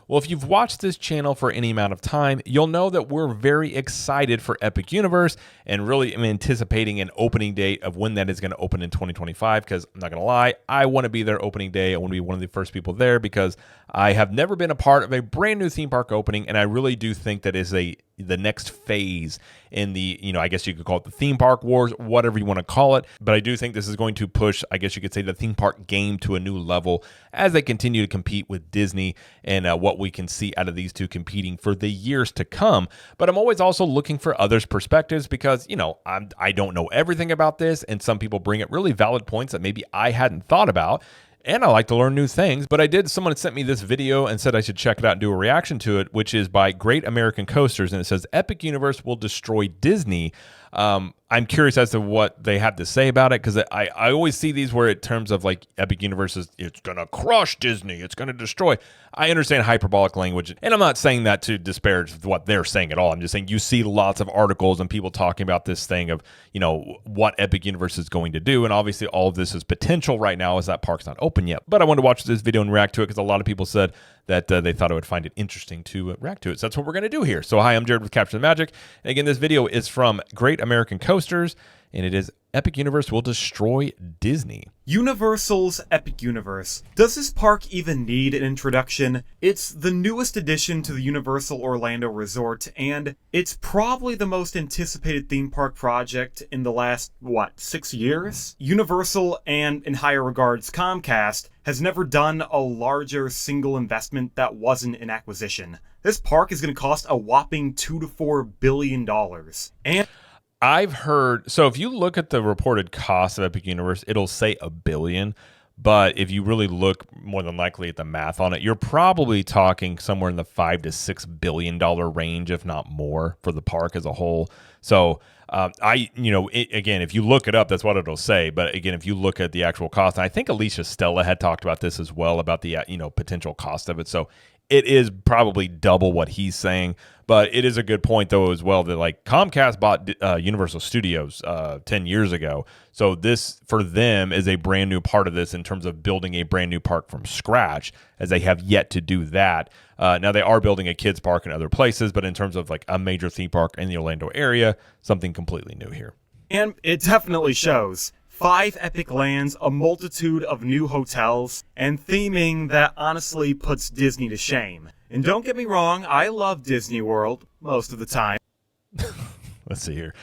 Well, if you've watched this channel for any amount of time, you'll know that we're very excited for Epic Universe and really am anticipating an opening date of when that is going to open in 2025, because I'm not going to lie, I want to be there opening day. I want to be one of the first people there because I have never been a part of a brand new theme park opening, and I really do think that is the next phase in the, I guess you could call it the theme park wars, whatever you want to call it. But I do think this is going to push, I guess you could say, the theme park game to a new level as they continue to compete with Disney and what we can see out of these two competing for the years to come. But I'm always also looking for others' perspectives because, I don't know everything about this, and some people bring up really valid points that maybe I hadn't thought about. And I like to learn new things, but someone sent me this video and said I should check it out and do a reaction to it, which is by Great American Coasters, and it says, Epic Universe will destroy Disney. I'm curious as to what they have to say about it, because I always see these where in terms of like Epic Universe is, it's going to crush Disney, it's going to destroy. I understand hyperbolic language, and I'm not saying that to disparage what they're saying at all. I'm just saying you see lots of articles and people talking about this thing of, what Epic Universe is going to do, and obviously all of this is potential right now as that park's not open yet. But I wanted to watch this video and react to it because a lot of people said that they thought I would find it interesting to react to it. So that's what we're going to do here. So hi, I'm Jared with Capture the Magic. And again, this video is from Great American Coasters, and it is Epic Universe will destroy Disney. Universal's Epic Universe. Does this park even need an introduction? It's the newest addition to the Universal Orlando Resort, and it's probably the most anticipated theme park project in the last, 6 years? Universal, and in higher regards Comcast, has never done a larger single investment that wasn't an acquisition. This park is going to cost a whopping $2 to $4 billion. And I've heard, so if you look at the reported cost of Epic Universe, it'll say $1 billion. But if you really look more than likely at the math on it, you're probably talking somewhere in the $5 to $6 billion range, if not more, for the park as a whole. So again, if you look it up, that's what it'll say. But again, if you look at the actual cost, I think Alicia Stella had talked about this as well, about the potential cost of it. So it is probably double what he's saying. But it is a good point, though, as well, that like Comcast bought Universal Studios 10 years ago. So this, for them, is a brand new part of this in terms of building a brand new park from scratch, as they have yet to do that. Now, they are building a kids park in other places, but in terms of like a major theme park in the Orlando area, something completely new here. And it definitely shows. 5 epic lands, a multitude of new hotels, and theming that honestly puts Disney to shame. And don't get me wrong, I love Disney World most of the time. Let's see here.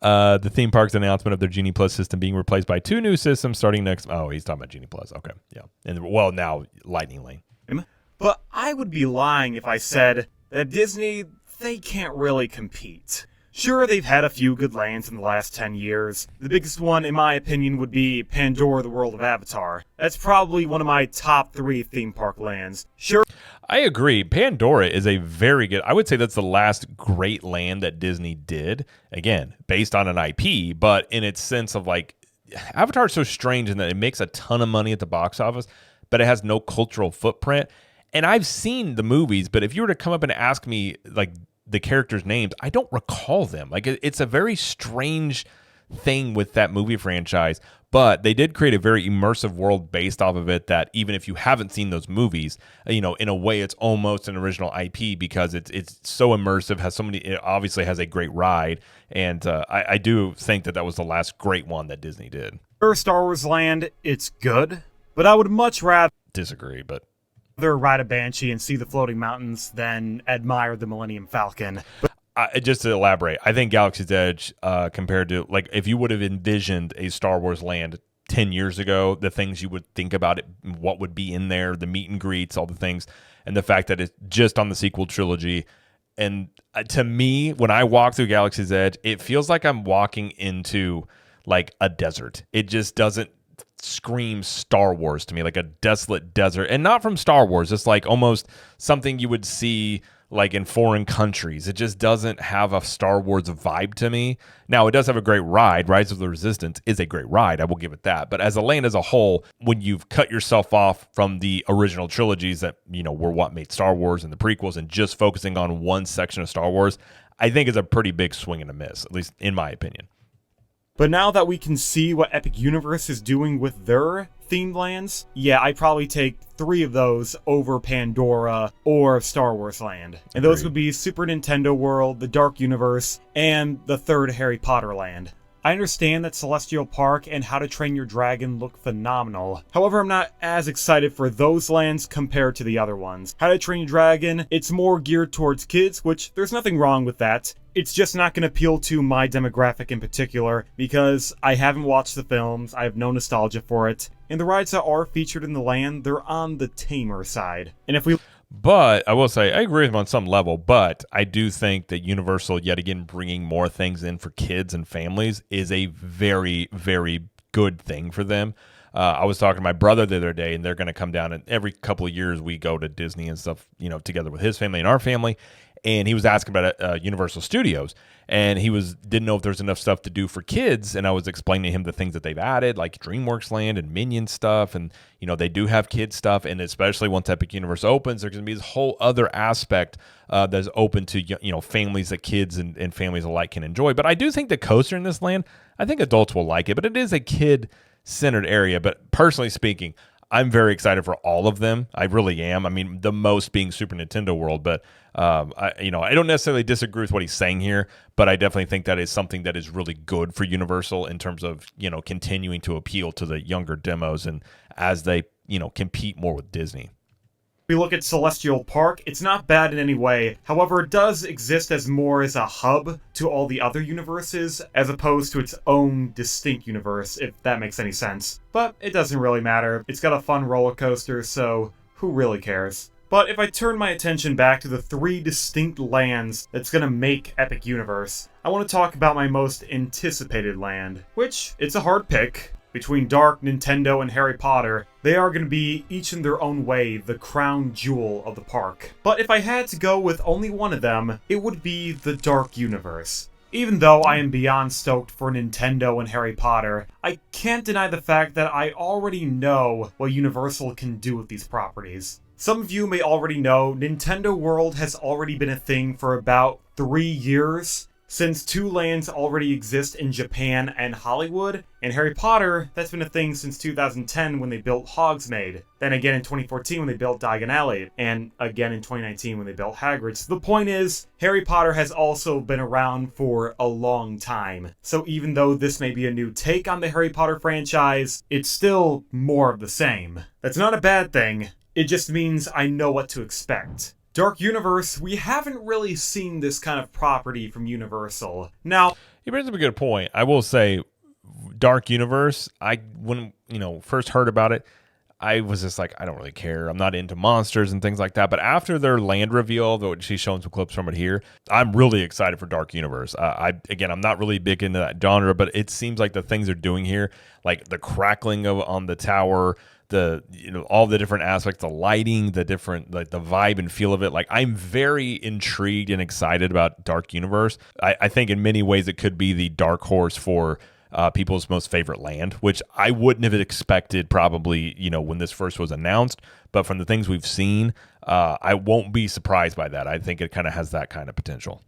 The theme park's announcement of their Genie Plus system being replaced by 2 new systems starting next. Oh, he's talking about Genie Plus. Okay, yeah. And now Lightning Lane. But I would be lying if I said that Disney, they can't really compete. Sure, they've had a few good lands in the last 10 years. The biggest one, in my opinion, would be Pandora, the World of Avatar. That's probably one of my top 3 theme park lands. Sure. I agree. Pandora is a very good, I would say that's the last great land that Disney did. Again, based on an IP, but in its sense of like, Avatar is so strange in that it makes a ton of money at the box office, but it has no cultural footprint. And I've seen the movies, but if you were to come up and ask me like the characters' names, I don't recall them. Like it's a very strange thing with that movie franchise, but they did create a very immersive world based off of it that even if you haven't seen those movies, in a way it's almost an original IP because it's so immersive, has so many, it obviously has a great ride, and I do think that was the last great one that Disney did. Star Wars Land, it's good, but I would much rather disagree, but ride a Banshee and see the floating mountains than admire the Millennium Falcon. Just to elaborate, I think Galaxy's Edge, compared to, like, if you would have envisioned a Star Wars land 10 years ago, the things you would think about it, what would be in there, the meet and greets, all the things, and the fact that it's just on the sequel trilogy. And to me, when I walk through Galaxy's Edge, it feels like I'm walking into, like, a desert. It just doesn't scream Star Wars to me, like a desolate desert, and not from Star Wars. It's like almost something you would see like in foreign countries. It just doesn't have a Star Wars vibe to me. Now, it does have a great ride. Rise of the Resistance is a great ride. I will give it that. But as a land as a whole, when you've cut yourself off from the original trilogies that, were what made Star Wars and the prequels, and just focusing on one section of Star Wars, I think is a pretty big swing and a miss, at least in my opinion. But now that we can see what Epic Universe is doing with their themed lands, yeah, I'd probably take 3 of those over Pandora or Star Wars Land. And those would be Super Nintendo World, the Dark Universe, and the 3rd Harry Potter land. I understand that Celestial Park and How to Train Your Dragon look phenomenal. However, I'm not as excited for those lands compared to the other ones. How to Train Your Dragon, it's more geared towards kids, which there's nothing wrong with that. It's just not going to appeal to my demographic in particular, because I haven't watched the films, I have no nostalgia for it, and the rides that are featured in the land, they're on the tamer side. And if we... But I will say, I agree with him on some level, but I do think that Universal, yet again, bringing more things in for kids and families is a very, very good thing for them. I was talking to my brother the other day, and they're going to come down, and every couple of years we go to Disney and stuff, together with his family and our family. And he was asking about Universal Studios, and he didn't know if there's enough stuff to do for kids. And I was explaining to him the things that they've added, like DreamWorks Land and Minion stuff, and they do have kids stuff. And especially once Epic Universe opens, there's going to be this whole other aspect that's open to families that kids and families alike can enjoy. But I do think the coaster in this land, I think adults will like it, but it is a kid-centered area. But personally speaking, I'm very excited for all of them. I really am. I mean, the most being Super Nintendo World, but I don't necessarily disagree with what he's saying here, but I definitely think that is something that is really good for Universal in terms of continuing to appeal to the younger demos and as they compete more with Disney. We look at Celestial Park, it's not bad in any way. However, it does exist as more as a hub to all the other universes, as opposed to its own distinct universe, if that makes any sense. But it doesn't really matter. It's got a fun roller coaster, so who really cares? But if I turn my attention back to the 3 distinct lands that's gonna make Epic Universe, I want to talk about my most anticipated land, which, it's a hard pick. Between Dark, Nintendo, and Harry Potter, they are going to be, each in their own way, the crown jewel of the park. But if I had to go with only one of them, it would be the Dark Universe. Even though I am beyond stoked for Nintendo and Harry Potter, I can't deny the fact that I already know what Universal can do with these properties. Some of you may already know, Nintendo World has already been a thing for about 3 years, since 2 lands already exist in Japan and Hollywood, and Harry Potter, that's been a thing since 2010 when they built Hogsmeade, then again in 2014 when they built Diagon Alley, and again in 2019 when they built Hagrid's. The point is, Harry Potter has also been around for a long time, so even though this may be a new take on the Harry Potter franchise, it's still more of the same. That's not a bad thing, it just means I know what to expect. Dark Universe, we haven't really seen this kind of property from Universal. Now, he brings up a good point. I will say, Dark Universe, when first heard about it, I was just like, I don't really care. I'm not into monsters and things like that. But after their land reveal, though she's showing some clips from it here, I'm really excited for Dark Universe. I'm not really big into that genre, but it seems like the things they're doing here, like the crackling on the tower, all the different aspects, the lighting, the different, like the vibe and feel of it. Like, I'm very intrigued and excited about Dark Universe. I think in many ways it could be the dark horse for people's most favorite land, which I wouldn't have expected probably, when this first was announced. But from the things we've seen, I won't be surprised by that. I think it kind of has that kind of potential.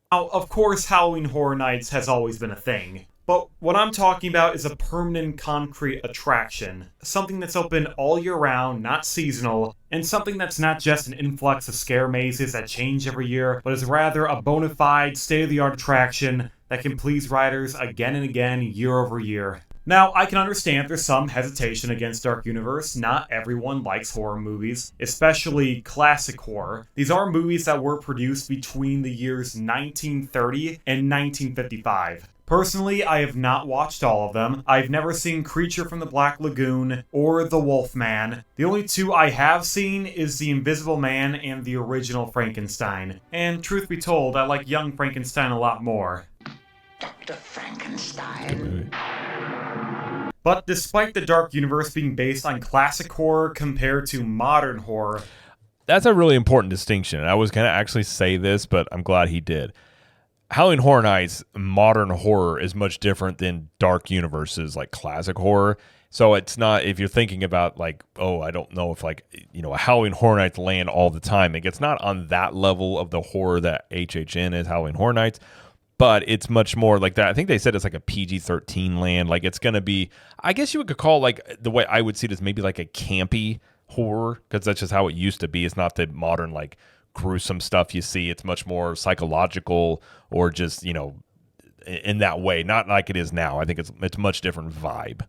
Now, of course, Halloween Horror Nights has always been a thing. But what I'm talking about is a permanent concrete attraction. Something that's open all year round, not seasonal, and something that's not just an influx of scare mazes that change every year, but is rather a bona fide, state-of-the-art attraction that can please riders again and again, year over year. Now, I can understand there's some hesitation against Dark Universe. Not everyone likes horror movies, especially classic horror. These are movies that were produced between the years 1930 and 1955. Personally, I have not watched all of them. I've never seen Creature from the Black Lagoon or The Wolfman. The only 2 I have seen is The Invisible Man and the original Frankenstein. And truth be told, I like Young Frankenstein a lot more. Dr. Frankenstein. But despite the Dark Universe being based on classic horror compared to modern horror... That's a really important distinction. And I was going to actually say this, but I'm glad he did. Halloween Horror Nights, modern horror, is much different than Dark Universe's like classic horror. So it's not, if you're thinking about like, oh, I don't know if like, a Halloween Horror Nights land all the time. It's not on that level of the horror that HHN is, Halloween Horror Nights. but it's much more like that. I think they said it's like a PG-13 land. Like it's going to be, I guess you could call like the way I would see it is maybe like a campy horror, because that's just how it used to be. It's not the modern like gruesome stuff you see. It's much more psychological or just, you know, in that way, not like it is now. I think it's much different vibe.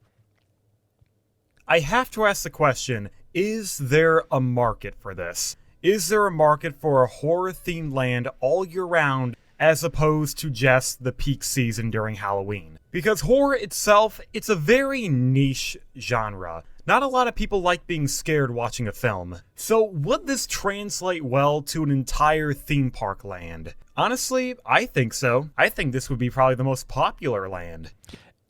I have to ask the question, is there a market for this? Is there a market for a horror-themed land all year round as opposed to just the peak season during Halloween? Because horror itself, it's a very niche genre. Not a lot of people like being scared watching a film. So would this translate well to an entire theme park land? Honestly, I think so. I think this would be probably the most popular land.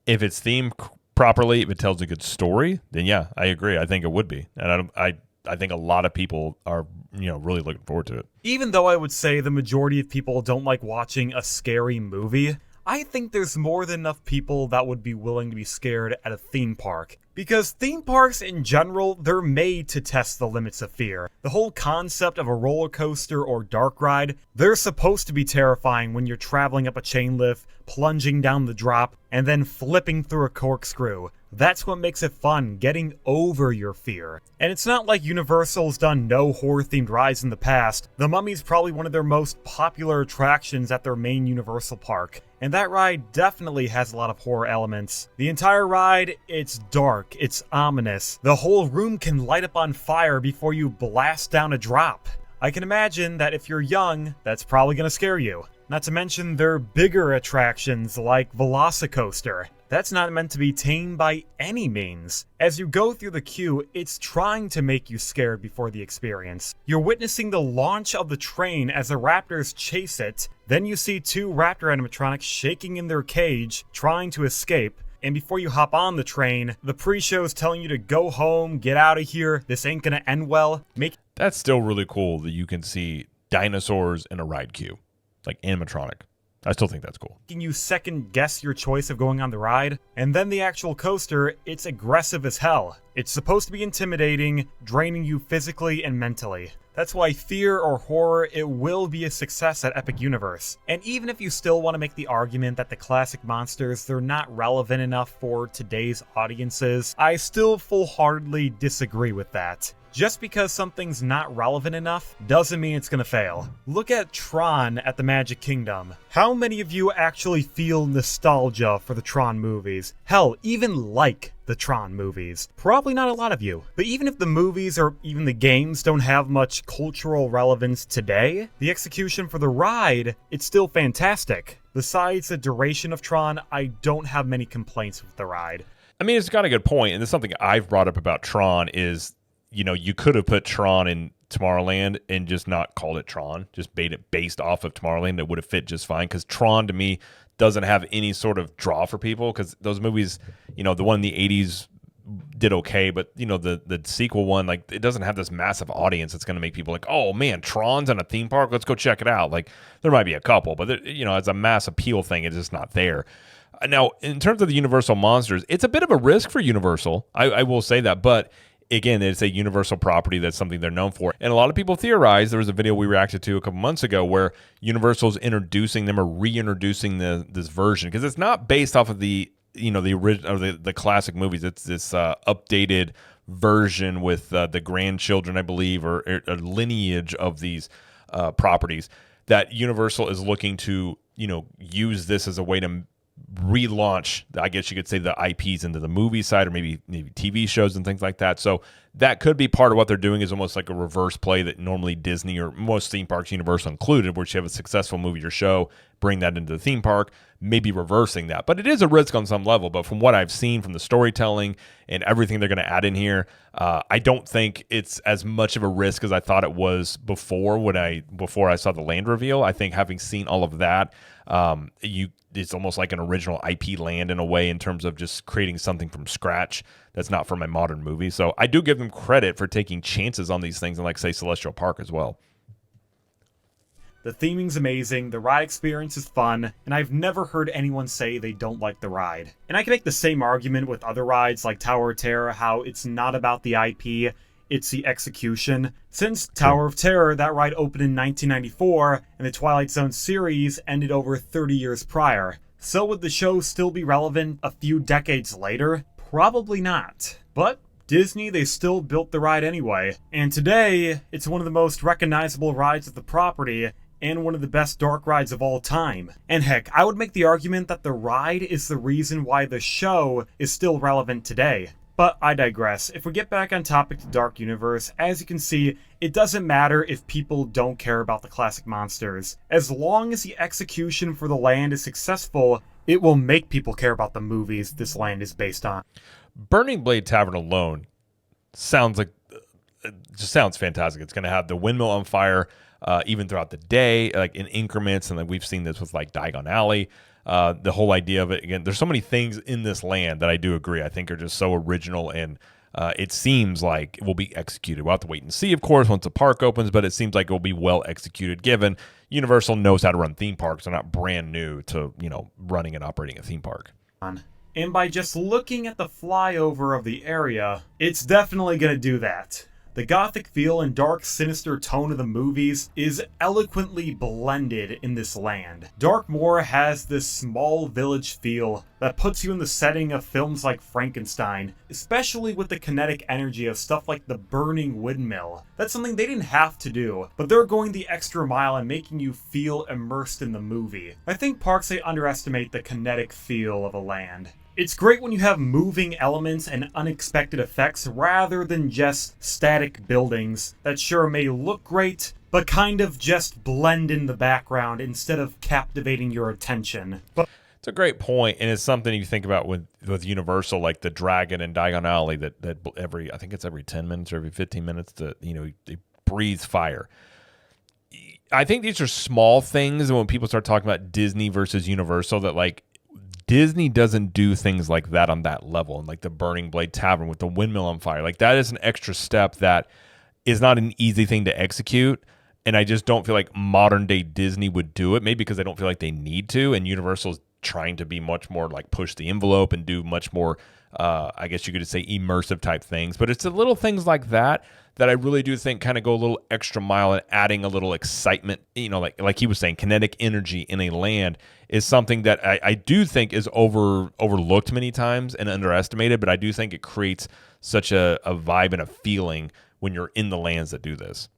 If it's themed properly, if it tells a good story, then yeah, I agree. I think it would be. And I think a lot of people are, you know, really looking forward to it. Even though I would say the majority of people don't like watching a scary movie, I think there's more than enough people that would be willing to be scared at a theme park. Because theme parks in general, they're made to test the limits of fear. The whole concept of a roller coaster or dark ride, they're supposed to be terrifying when you're traveling up a chain lift, plunging down the drop, and then flipping through a corkscrew. That's what makes it fun, getting over your fear. And it's not like Universal's done no horror-themed rides in the past. The Mummy's probably one of their most popular attractions at their main Universal park. And that ride definitely has a lot of horror elements. The entire ride, it's dark, it's ominous. The whole room can light up on fire before you blast down a drop. I can imagine that if you're young, that's probably gonna scare you. Not to mention their bigger attractions like Velocicoaster. That's not meant to be tamed by any means. As you go through the queue, it's trying to make you scared before the experience. You're witnessing the launch of the train as the raptors chase it. Then you see two raptor animatronics shaking in their cage, trying to escape. And before you hop on the train, the pre-show's telling you to go home, get out of here, this ain't gonna end well. That's still really cool that you can see dinosaurs in a ride queue, like animatronic. I still think that's cool. Making you second guess your choice of going on the ride. And then the actual coaster, it's aggressive as hell. It's supposed to be intimidating, draining you physically and mentally. That's why fear or horror, it will be a success at Epic Universe. And even if you still want to make the argument that the classic monsters, they're not relevant enough for today's audiences, I still full-heartedly disagree with that. Just because something's not relevant enough doesn't mean it's gonna fail. Look at Tron at the Magic Kingdom. How many of you actually feel nostalgia for the Tron movies? Hell, even like the Tron movies. Probably not a lot of you. But even if the movies or even the games don't have much cultural relevance today, the execution for the ride, it's still fantastic. Besides the duration of Tron, I don't have many complaints with the ride. I mean, it's got a good point, and it's something I've brought up about Tron is, you know, you could have put Tron in Tomorrowland and just not called it Tron, just made it based off of Tomorrowland. It would have fit just fine, because Tron to me doesn't have any sort of draw for people, because those movies, you know, the one in the 80s did okay, but you know, the sequel one, like, it doesn't have this massive audience that's going to make people like, oh man, Tron's in a theme park, let's go check it out. Like, there might be a couple, but you know, as a mass appeal thing, it's just not there. Now, in terms of the Universal monsters, it's a bit of a risk for Universal, I will say that, but again, it's a Universal property. That's something they're known for. And a lot of people theorize, there was a video we reacted to a couple months ago where Universal's introducing them or reintroducing this version, because it's not based off of the, you know, the original or the classic movies. It's this updated version with the grandchildren, I believe, or a lineage of these properties that Universal is looking to, you know, use this as a way to relaunch, I guess you could say, the IPs into the movie side, or maybe TV shows and things like that. So that could be part of what they're doing, is almost like a reverse play that normally Disney or most theme parks, Universal included, where you have a successful movie or show, bring that into the theme park, maybe reversing that. But it is a risk on some level. But from what I've seen from the storytelling and everything they're going to add in here, I don't think it's as much of a risk as I thought it was before I saw the land reveal. I think having seen all of that, it's almost like an original IP land in a way, in terms of just creating something from scratch that's not from a modern movie. So I do give them credit for taking chances on these things, and like, say, Celestial Park as well. The theming's amazing, the ride experience is fun, and I've never heard anyone say they don't like the ride. And I can make the same argument with other rides like Tower of Terror, how it's not about the IP, it's the execution. Since Tower of Terror, that ride opened in 1994, and the Twilight Zone series ended over 30 years prior. So would the show still be relevant a few decades later? Probably not. But Disney, they still built the ride anyway. And today, it's one of the most recognizable rides of the property, and one of the best dark rides of all time. And heck, I would make the argument that the ride is the reason why the show is still relevant today. But I digress. If we get back on topic to Dark Universe, as you can see, it doesn't matter if people don't care about the classic monsters. As long as the execution for the land is successful, it will make people care about the movies this land is based on. Burning Blade Tavern alone sounds like, it just sounds fantastic. It's going to have the windmill on fire even throughout the day, like in increments, and then we've seen this with like Diagon Alley. The whole idea of it, again, there's so many things in this land that I do agree I think are just so original, and it seems like it will be executed. We'll have to wait and see, of course, once the park opens, but it seems like it will be well executed, given Universal knows how to run theme parks. They're not brand new to, running and operating a theme park. And by just looking at the flyover of the area, it's definitely going to do that. The gothic feel and dark, sinister tone of the movies is eloquently blended in this land. Darkmoor has this small village feel that puts you in the setting of films like Frankenstein, especially with the kinetic energy of stuff like the burning windmill. That's something they didn't have to do, but they're going the extra mile and making you feel immersed in the movie. I think parks, they underestimate the kinetic feel of a land. It's great when you have moving elements and unexpected effects rather than just static buildings that sure may look great, but kind of just blend in the background instead of captivating your attention. It's a great point, and it's something you think about with Universal, like the Dragon and Diagon Alley, that I think it's every 10 minutes or every 15 minutes, they breathe fire. I think these are small things, and when people start talking about Disney versus Universal, that like Disney doesn't do things like that on that level, and like the Burning Blade Tavern with the windmill on fire. Like that is an extra step that is not an easy thing to execute, and I just don't feel like modern day Disney would do it, maybe because they don't feel like they need to, and Universal's trying to be much more like push the envelope and do much more, I guess you could say immersive type things. But it's the little things like that I really do think kind of go a little extra mile and adding a little excitement, like he was saying, kinetic energy in a land is something that I do think is overlooked many times and underestimated, but I do think it creates such a vibe and a feeling when you're in the lands that do this.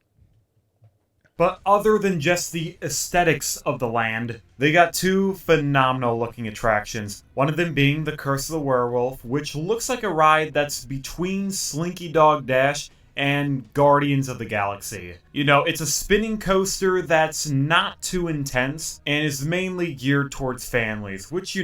But other than just the aesthetics of the land, they got two phenomenal looking attractions. One of them being the Curse of the Werewolf, which looks like a ride that's between Slinky Dog Dash and Guardians of the Galaxy. It's a spinning coaster that's not too intense and is mainly geared towards families, which,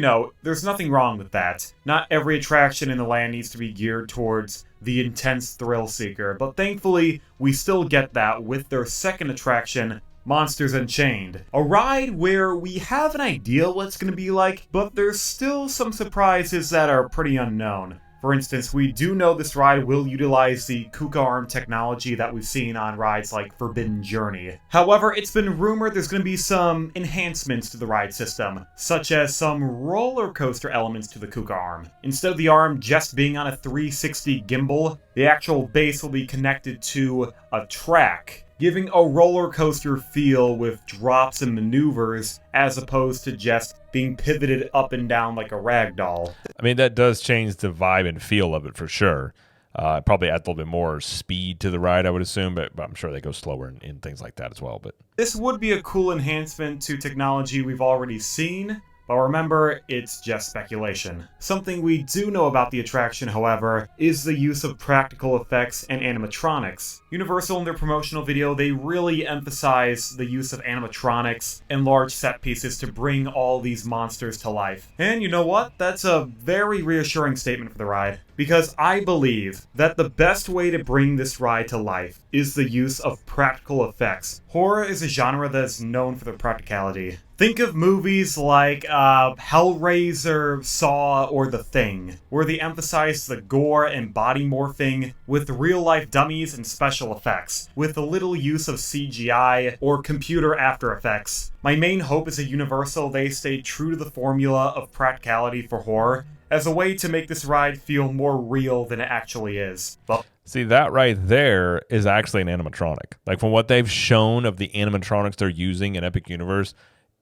there's nothing wrong with that. Not every attraction in the land needs to be geared towards the intense thrill seeker, but thankfully, we still get that with their second attraction, Monsters Unchained. A ride where we have an idea what it's going to be like, but there's still some surprises that are pretty unknown. For instance, we do know this ride will utilize the Kuka arm technology that we've seen on rides like Forbidden Journey. However, it's been rumored there's going to be some enhancements to the ride system, such as some roller coaster elements to the Kuka arm. Instead of the arm just being on a 360 gimbal, the actual base will be connected to a track, giving a roller coaster feel with drops and maneuvers as opposed to just being pivoted up and down like a rag doll. I mean, that does change the vibe and feel of it for sure. Probably add a little bit more speed to the ride, I would assume, but I'm sure they go slower in things like that as well. But this would be a cool enhancement to technology we've already seen, but remember, it's just speculation. Something we do know about the attraction, however, is the use of practical effects and animatronics. Universal, in their promotional video, they really emphasize the use of animatronics and large set pieces to bring all these monsters to life. And you know what? That's a very reassuring statement for the ride, because I believe that the best way to bring this ride to life is the use of practical effects. Horror is a genre that is known for their practicality. Think of movies like Hellraiser, Saw, or The Thing, where they emphasize the gore and body morphing with real-life dummies and special effects, with a little use of CGI or computer After Effects. My main hope is at Universal they stay true to the formula of practicality for horror, as a way to make this ride feel more real than it actually is. But See, that right there is actually an animatronic. Like from what they've shown of the animatronics they're using in Epic Universe,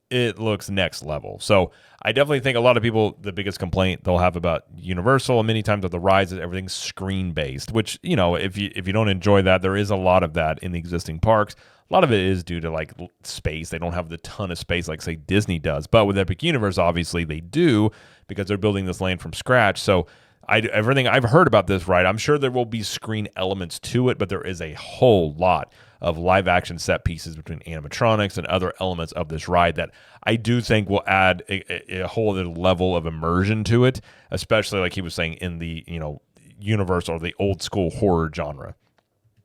it looks next level. So I definitely think a lot of people, the biggest complaint they'll have about Universal and many times with the rides is everything's screen based, which, you know, if you don't enjoy that, there is a lot of that in the existing parks. A lot of it is due to like space. They don't have the ton of space like say Disney does. But with Epic Universe, obviously they do because they're building this land from scratch. So everything I've heard about this ride, I'm sure there will be screen elements to it, but there is a whole lot of live action set pieces between animatronics and other elements of this ride that I do think will add a whole other level of immersion to it, especially like he was saying in the, you know, universe or the old school horror genre.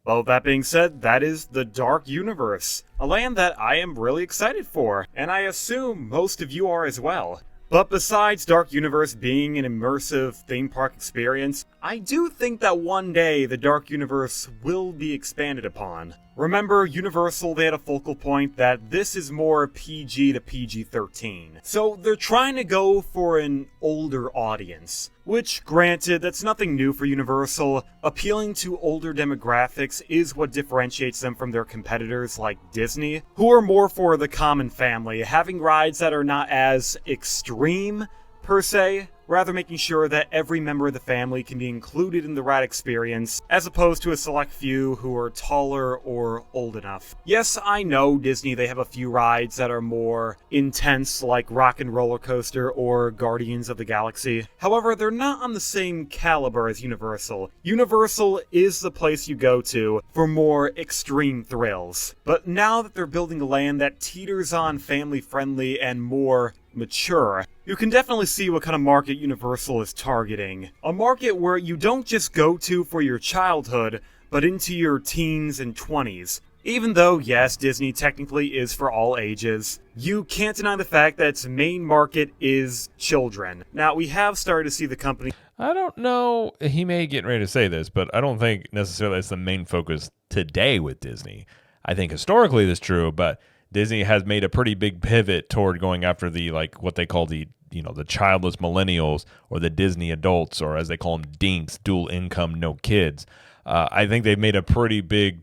Well, that being said, that is the Dark Universe, a land that I am really excited for, and I assume most of you are as well. But besides Dark Universe being an immersive theme park experience, I do think that one day the Dark Universe will be expanded upon. Remember, Universal, they had a focal point that this is more PG to PG-13. So they're trying to go for an older audience. Which, granted, that's nothing new for Universal. Appealing to older demographics is what differentiates them from their competitors like Disney, who are more for the common family, having rides that are not as extreme, per se, rather making sure that every member of the family can be included in the ride experience, as opposed to a select few who are taller or old enough. Yes, I know Disney, they have a few rides that are more intense, like Rock and Roller Coaster or Guardians of the Galaxy. However, they're not on the same caliber as Universal. Universal is the place you go to for more extreme thrills. But now that they're building a land that teeters on family-friendly and more mature, you can definitely see what kind of market Universal is targeting. A market where you don't just go to for your childhood, but into your teens and 20s. Even though, yes, Disney technically is for all ages, you can't deny the fact that its main market is children. Now, we have started to see the company... I don't know, he may get ready to say this, but I don't think necessarily that's the main focus today with Disney. I think historically that's true, but Disney has made a pretty big pivot toward going after the, like, what they call the, you know, the childless millennials or the Disney adults, or as they call them, dinks, dual income, no kids. I think they've made a pretty big,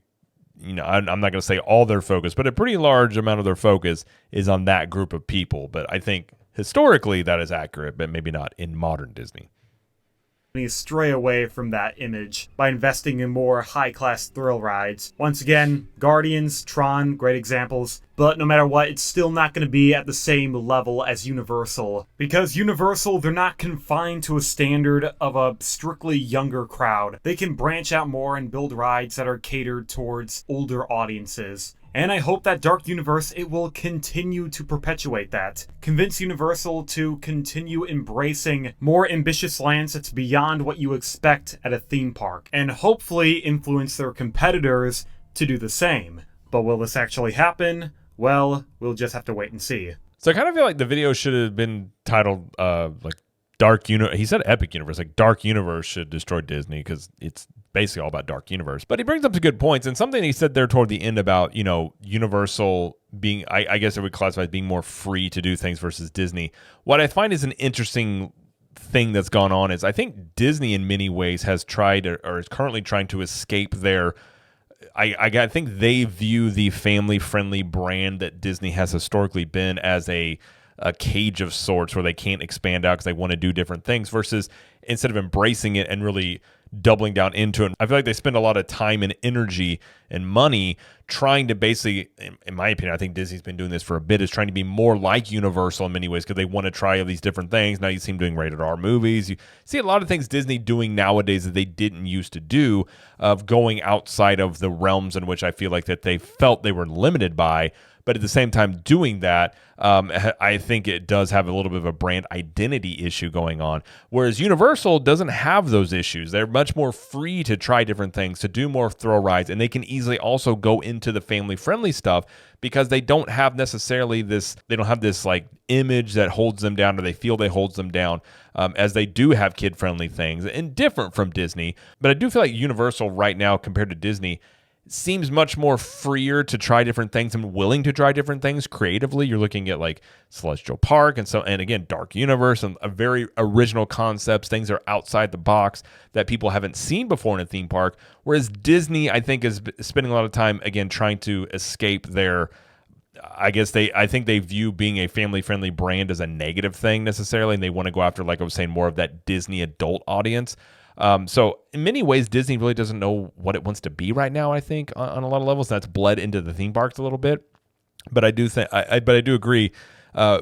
you know, I'm not going to say all their focus, but a pretty large amount of their focus is on that group of people. But I think historically that is accurate, but maybe not in modern Disney. Stray away from that image by investing in more high-class thrill rides. Once again, Guardians, Tron, great examples, but no matter what, it's still not going to be at the same level as Universal. Because Universal, they're not confined to a standard of a strictly younger crowd. They can branch out more and build rides that are catered towards older audiences. And I hope that Dark Universe, it will continue to perpetuate that. Convince Universal to continue embracing more ambitious lands that's beyond what you expect at a theme park. And hopefully influence their competitors to do the same. But will this actually happen? Well, we'll just have to wait and see. So I kind of feel like the video should have been titled like Dark Universe. He said Epic Universe. Like Dark Universe should destroy Disney because it's basically all about Dark Universe. But he brings up some good points, and something he said there toward the end about, you know, Universal being, I guess it would classify as being more free to do things versus Disney. What I find is an interesting thing that's gone on is I think Disney in many ways has tried or is currently trying to escape their, I think they view the family-friendly brand that Disney has historically been as a cage of sorts where they can't expand out because they want to do different things, versus instead of embracing it and really doubling down into it. I feel like they spend a lot of time and energy and money trying to basically, in my opinion, I think Disney's been doing this for a bit, is trying to be more like Universal in many ways because they want to try all these different things. Now you see them doing rated R movies. You see a lot of things Disney doing nowadays that they didn't used to do, of going outside of the realms in which I feel like that they felt they were limited by. But at the same time doing that, I think it does have a little bit of a brand identity issue going on. Whereas Universal doesn't have those issues. They're much more free to try different things, to do more thrill rides, and they can easily also go into the family-friendly stuff because they don't have necessarily this, they don't have this like image that holds them down, or they feel they holds them down, as they do have kid-friendly things and different from Disney. But I do feel like Universal right now compared to Disney seems much more freer to try different things and willing to try different things creatively. You're looking at like Celestial Park and again, Dark Universe and a very original concepts. Things are outside the box that people haven't seen before in a theme park. Whereas Disney, I think, is spending a lot of time, again, trying to escape their, I think they view being a family-friendly brand as a negative thing necessarily, and they want to go after, like I was saying, more of that Disney adult audience. So in many ways, Disney really doesn't know what it wants to be right now, I think, on a lot of levels. That's bled into the theme parks a little bit. But I do think, but I do agree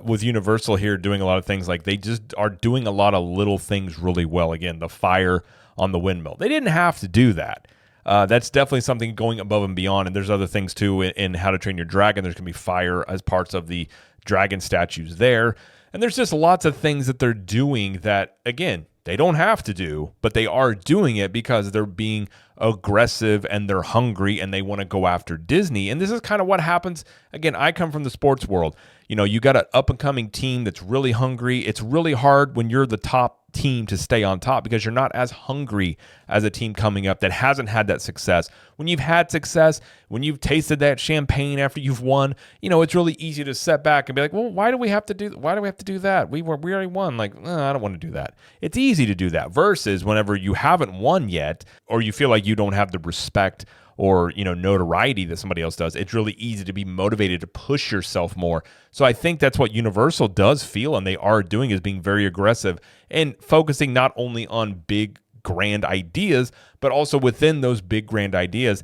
with Universal here doing a lot of things. Like they just are doing a lot of little things really well. Again, the fire on the windmill. They didn't have to do that. That's definitely something going above and beyond. And there's other things too in How to Train Your Dragon. There's going to be fire as parts of the dragon statues there. And there's just lots of things that they're doing that, again, they don't have to do, but they are doing it because they're being aggressive and they're hungry and they want to go after Disney. And this is kind of what happens. Again, I come from the sports world. You know, you got an up and coming team that's really hungry. It's really hard when you're the top team to stay on top because you're not as hungry as a team coming up that hasn't had that success. When you've had success, when you've tasted that champagne after you've won, you know, it's really easy to step back and be like, well, why do we have to do that? We already won. Like, I don't want to do that. It's easy to do that versus whenever you haven't won yet, or you feel like you don't have the respect or, you know, notoriety that somebody else does. It's really easy to be motivated to push yourself more. So I think that's what Universal does feel, and they are doing, is being very aggressive and focusing not only on big, grand ideas, but also within those big, grand ideas,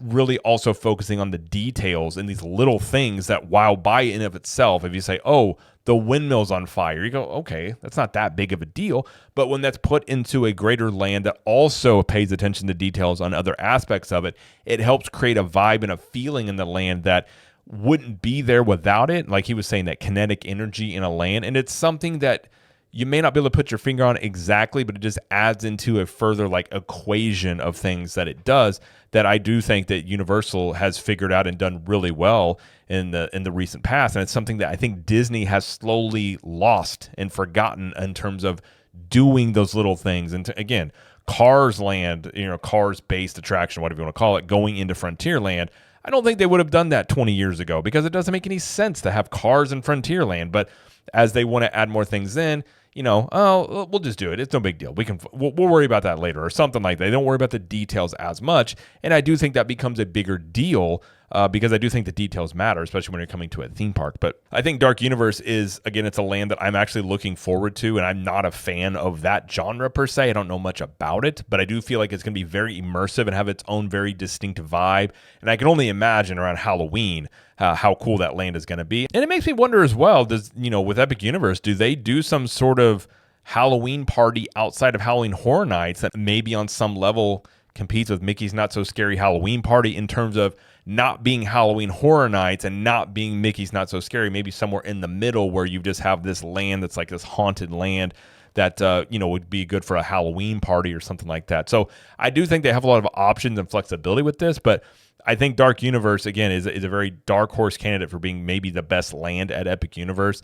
really also focusing on the details and these little things that, while by in of itself, if you say, oh, the windmill's on fire, you go, okay, that's not that big of a deal. But when that's put into a greater land that also pays attention to details on other aspects of it, it helps create a vibe and a feeling in the land that wouldn't be there without it. Like he was saying, that kinetic energy in a land. And it's something that you may not be able to put your finger on exactly, but it just adds into a further like equation of things that it does that I do think that Universal has figured out and done really well in the recent past. And it's something that I think Disney has slowly lost and forgotten in terms of doing those little things. And again, Cars Land, you know, cars-based attraction, whatever you want to call it, going into Frontierland, I don't think they would have done that 20 years ago because it doesn't make any sense to have cars in Frontierland. But as they want to add more things in, you know, oh, we'll just do it. It's no big deal. We'll worry about that later or something like that. They don't worry about the details as much. And I do think that becomes a bigger deal because I do think the details matter, especially when you're coming to a theme park. But I think Dark Universe is, again, it's a land that I'm actually looking forward to, and I'm not a fan of that genre per se. I don't know much about it, but I do feel like it's going to be very immersive and have its own very distinct vibe. And I can only imagine around Halloween how cool that land is going to be. And it makes me wonder as well, does, you know, with Epic Universe, do they do some sort of Halloween party outside of Halloween Horror Nights that maybe on some level competes with Mickey's Not So Scary Halloween Party in terms of not being Halloween Horror Nights and not being Mickey's Not So Scary, maybe somewhere in the middle where you just have this land that's like this haunted land that, you know, would be good for a Halloween party or something like that. So I do think they have a lot of options and flexibility with this, but I think Dark Universe, again, is a very dark horse candidate for being maybe the best land at Epic Universe.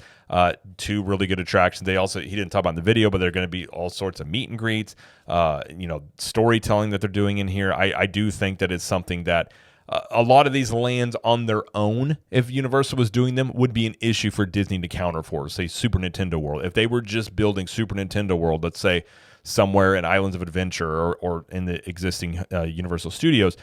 Two really good attractions. They also, he didn't talk about in the video, but there are going to be all sorts of meet and greets, you know, storytelling that they're doing in here. I do think that it's something that a lot of these lands on their own, if Universal was doing them, would be an issue for Disney to counter for, say, Super Nintendo World. If they were just building Super Nintendo World, let's say somewhere in Islands of Adventure or in the existing Universal Studios,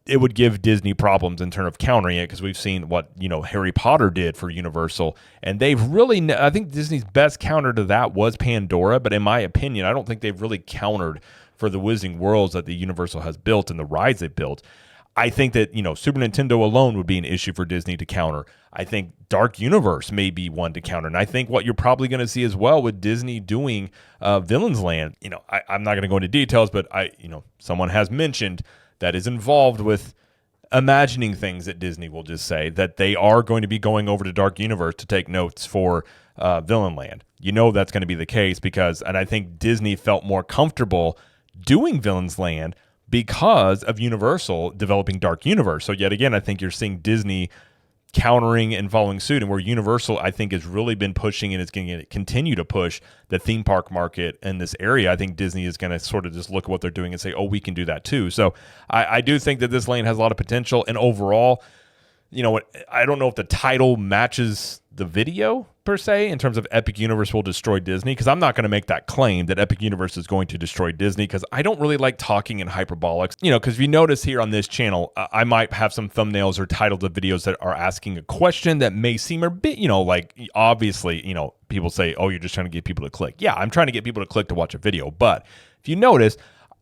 it would give Disney problems in terms of countering it because we've seen what, you know, Harry Potter did for Universal. And they've really, I think Disney's best counter to that was Pandora. But in my opinion, I don't think they've really countered for the Wizarding Worlds that the Universal has built and the rides they've built. I think that, you know, Super Nintendo alone would be an issue for Disney to counter. I think Dark Universe may be one to counter. And I think what you're probably going to see as well with Disney doing Villains Land, you know, I'm not going to go into details, but someone has mentioned that is involved with imagining things at Disney, will just say that they are going to be going over to Dark Universe to take notes for Villain Land. You know that's going to be the case because, and I think Disney felt more comfortable doing Villains Land because of Universal developing Dark Universe. So yet again, I think you're seeing Disney countering and following suit, and where Universal, I think, has really been pushing and is going to continue to push the theme park market in this area. I think Disney is going to sort of just look at what they're doing and say, oh, we can do that too. So I do think that this lane has a lot of potential. And overall, you know what, I don't know if the title matches the video per se in terms of Epic Universe will destroy Disney, because I'm not going to make that claim that Epic Universe is going to destroy Disney, because I don't really like talking in hyperbolics. You know, because if you notice here on this channel, I might have some thumbnails or titles of videos that are asking a question that may seem a bit, you know, like obviously, you know, people say, oh, you're just trying to get people to click. Yeah, I'm trying to get people to click to watch a video. But if you notice,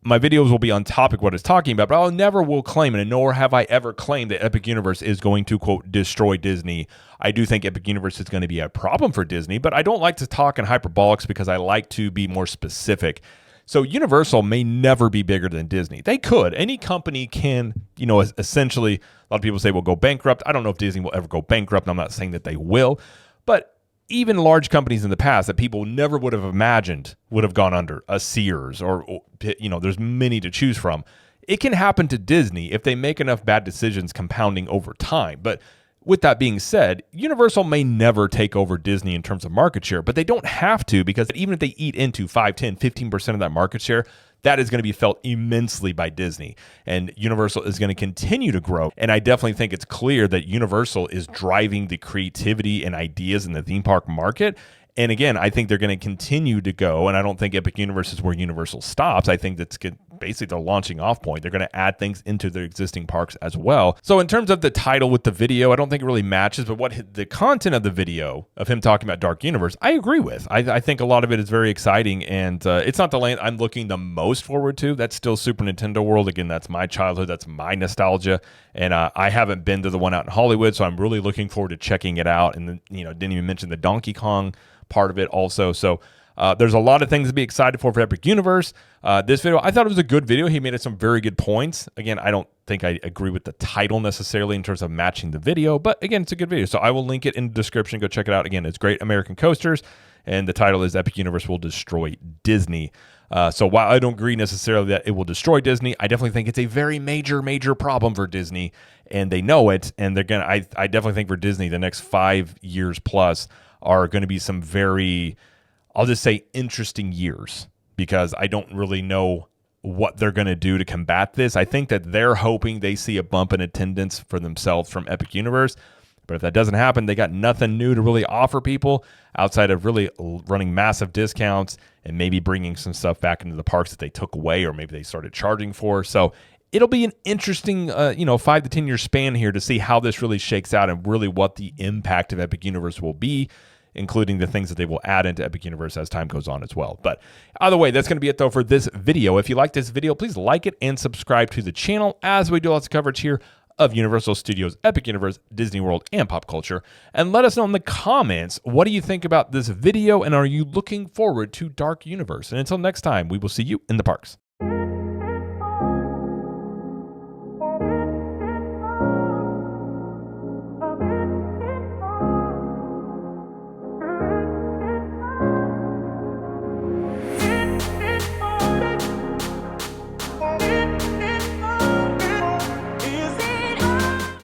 my videos will be on topic what it's talking about, but I'll never will claim, and nor have I ever claimed that Epic Universe is going to, quote, destroy Disney. I do think Epic Universe is going to be a problem for Disney, but I don't like to talk in hyperbolics because I like to be more specific. So Universal may never be bigger than Disney. They could. Any company can, you know, essentially, a lot of people say will go bankrupt. I don't know if Disney will ever go bankrupt, and I'm not saying that they will, but even large companies in the past that people never would have imagined would have gone under, a Sears, or, you know, there's many to choose from. It can happen to Disney if they make enough bad decisions compounding over time. But with that being said, Universal may never take over Disney in terms of market share, but they don't have to, because even if they eat into 5, 10, 15% of that market share, that is going to be felt immensely by Disney, and Universal is going to continue to grow. And I definitely think it's clear that Universal is driving the creativity and ideas in the theme park market. And again, I think they're going to continue to go, and I don't think Epic Universe is where Universal stops. I think that's basically the launching off point. They're going to add things into their existing parks as well. So in terms of the title with the video, I don't think it really matches, but what the content of the video of him talking about Dark Universe, I agree with. I think a lot of it is very exciting, and it's not the lane I'm looking the most forward to. That's still Super Nintendo World. Again, that's my childhood. That's my nostalgia, and I haven't been to the one out in Hollywood, so I'm really looking forward to checking it out. And then, you know, didn't even mention the Donkey Kong part of it also. So there's a lot of things to be excited for Epic Universe. This video, I thought it was a good video. He made some very good points. Again, I don't think I agree with the title necessarily in terms of matching the video, but again, it's a good video. So I will link it in the description. Go check it out. Again, it's Great American Coasters, and the title is Epic Universe Will Destroy Disney. So while I don't agree necessarily that it will destroy Disney, I definitely think it's a very major problem for Disney, and they know it. And they're gonna. I definitely think for Disney, the next 5 years plus are going to be some very, I'll just say, interesting years, because I don't really know what they're going to do to combat this. I think that they're hoping they see a bump in attendance for themselves from Epic Universe. But if that doesn't happen, they got nothing new to really offer people outside of really running massive discounts and maybe bringing some stuff back into the parks that they took away or maybe they started charging for. So it'll be an interesting, 5 to 10 year span here to see how this really shakes out and really what the impact of Epic Universe will be, including the things that they will add into Epic Universe as time goes on as well. But either way, that's going to be it though for this video. If you like this video, please like it and subscribe to the channel, as we do lots of coverage here of Universal Studios, Epic Universe, Disney World, and pop culture. And let us know in the comments, what do you think about this video, and are you looking forward to Dark Universe? And until next time, we will see you in the parks.